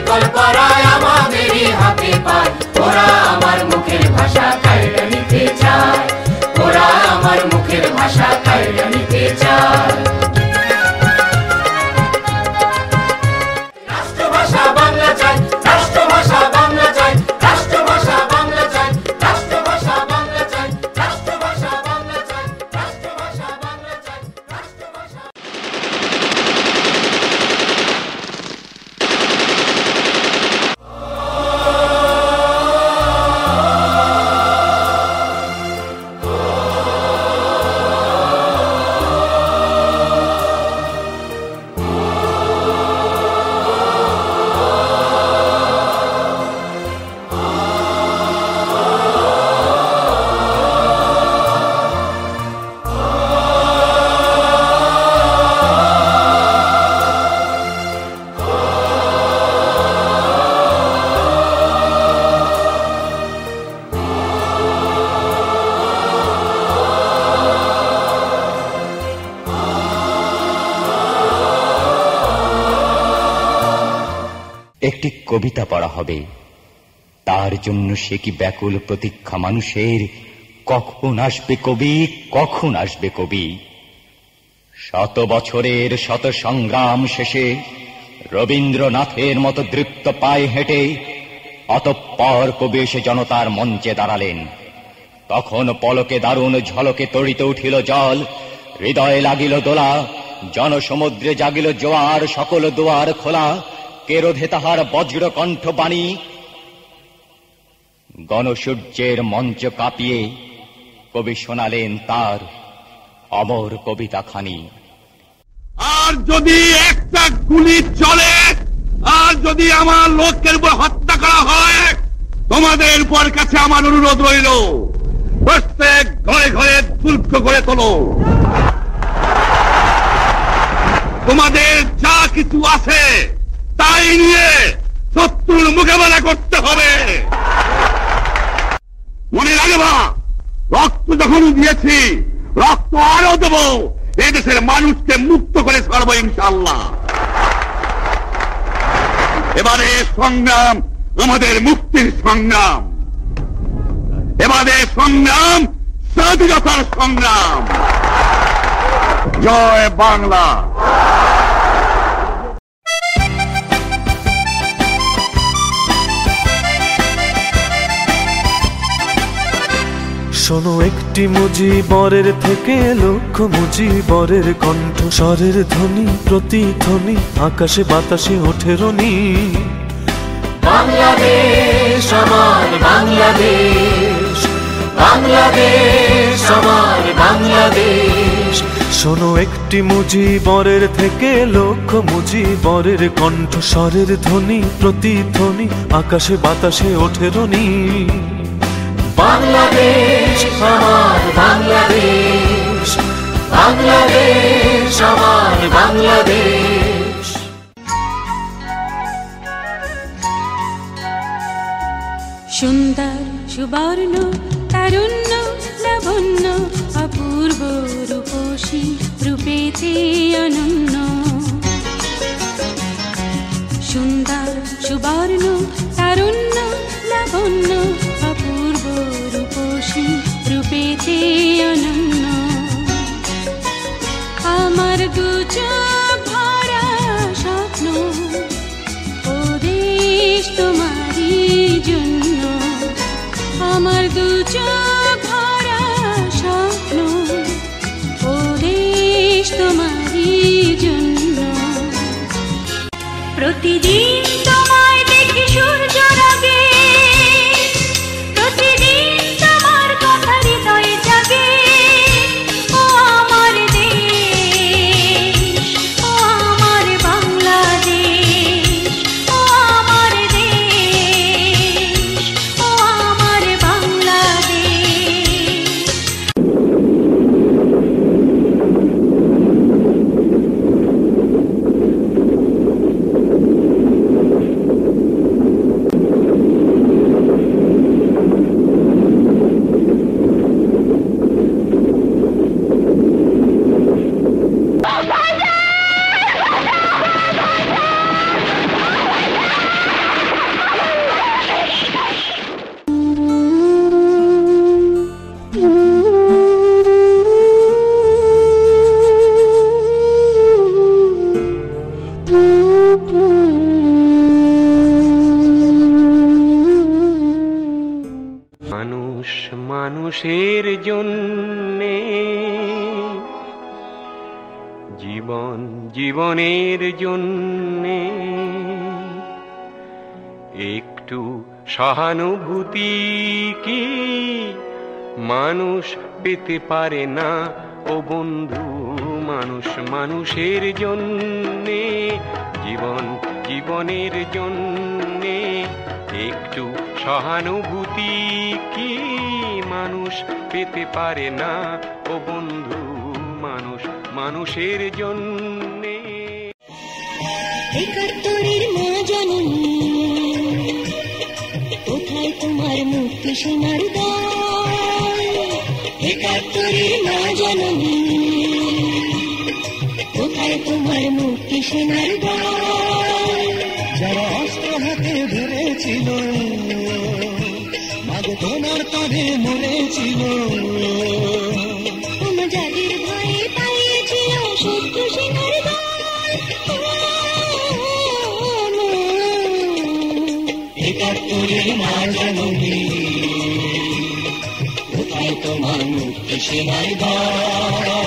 শিকল পরায় আমাদেরই হাতে পায়। ওরা আমার মুখের ভাষা কাইড়া নিতে চায়, ওরা আমার মুখের ভাষা কাইড়া নিতে চায়। রাষ্ট্রভাষা বাংলা চাই, রাষ্ট্রভাষা বাংলা চাই, রাষ্ট্রভাষা বাংলা চাই, রাষ্ট্রভাষা বাংলা চাই, রাষ্ট্রভাষা বাংলা চাই, রাষ্ট্রভাষা বাংলা চাই, রাষ্ট্রভাষা। একটি কবিতা পড়া হবে, তার জন্য সে কি ব্যাকুল প্রতীক্ষা মানুষের। কখন আসবে কবি, কখন আসবে কবি। শত বছরের শত সংগ্রাম শেষে রবীন্দ্রনাথের মতো দৃপ্ত পায়ে হেঁটে অতঃপর কবি এসে জনতার মঞ্চে দাঁড়ালেন। তখন পলকে দারুণ ঝলকে তড়িতে উঠিল জল, হৃদয়ে লাগিল দোলা, জনসমুদ্রে জাগিল জোয়ার, সকল দুয়ার খোলা। কে রোধে তাহার বজ্র কণ্ঠ বাণী, গণসূর্যের মঞ্চ কাঁপিয়ে কবি শোনালেন তার অমর কবিতা খানি। আর যদি একটা গুলি চলে, আর যদি আমার লোকের উপর হত্যা করা হয়, তোমাদের উপর কাছে আমার অনুরোধ রইল, প্রত্যেক ঘরে ঘরে দুর্গ করে তোলো। তোমাদের যা কিছু আছে তাই নিয়ে শত্রুর মোকাবেলা করতে হবে। মনে রাখবা, রক্ত যখন দিয়েছি, রক্ত আরো দেব। এই দেশের মানুষকে মুক্ত করে ছাড়বো ইনশাআল্লাহ। এবারে সংগ্রাম আমাদের মুক্তির সংগ্রাম, এবারে সংগ্রাম স্বাধীনতার সংগ্রাম। জয় বাংলা। শোনো একটি মুজিবরের থেকে লক্ষ মুজিবরের কণ্ঠ, স্বরের ধ্বনি প্রতিধ্বনি আকাশে বাতাসে ওঠে রনি। বাংলাদেশ আমার বাংলাদেশ, বাংলাদেশ আমার বাংলাদেশ। শোনো একটি মুজিবরের থেকে লক্ষ মুজিবরের কণ্ঠ, স্বরের ধ্বনি প্রতিধ্বনি আকাশে বাতাসে ওঠে রনি। বাংলাদেশ আমার বাংলাদেশ, বাংলাদেশ আমার বাংলাদেশ। সুন্দর সুবর্ণ তারুণ্য লাবণ্য অপূর্ব রূপসী রূপেতে অনন্য। সুন্দর সুবর্ণ তারুণ্য লাবণ্য অপূর্ব রূপসী রূপেতে অনন্য। আমার দু চোখ ভরা স্বপ্ন, ও দেশ তোমারই জন্য। আমার দু চোখ ভরা স্বপ্ন, ও দেশ তোমারই জন্য। প্রতিদিন তোমায় দেখি সূর্য রাগে, প্রতিদিন তোমার কথা হৃদয়ে জাগে। ও আমার দেশ, ও আমার বাংলাদেশ, ও আমার দেশ, ও আমার বাংলাদেশ। জীবন জীবনের জন্যে একটু সহানুভূতি কি মানুষ পেতে পারে না ও বন্ধু? মানুষ মানুষের জন্যে, জীবন জীবনের জন্যে একটু সহানুভূতি কি মানুষ পেতে পারে না ও বন্ধু? মানুষ মানুষের জন্যে। একাত্তরের মা জননী, কোথায় তোমার মুক্তি সোনার দ্বার? একাত্তরের মা জননী, কোথায় তোমার মুক্তি সোনার দ্বার? যারা অস্ত্র হাতে ধরেছিল, মাগে তোমার তরে মরেছিল, যাদের ভয়ে পালিয়েছিল শত্রু সেনার দল, একাত্তরের মা জননী, কোথায় তোমার মুক্তি সোনার দ্বার?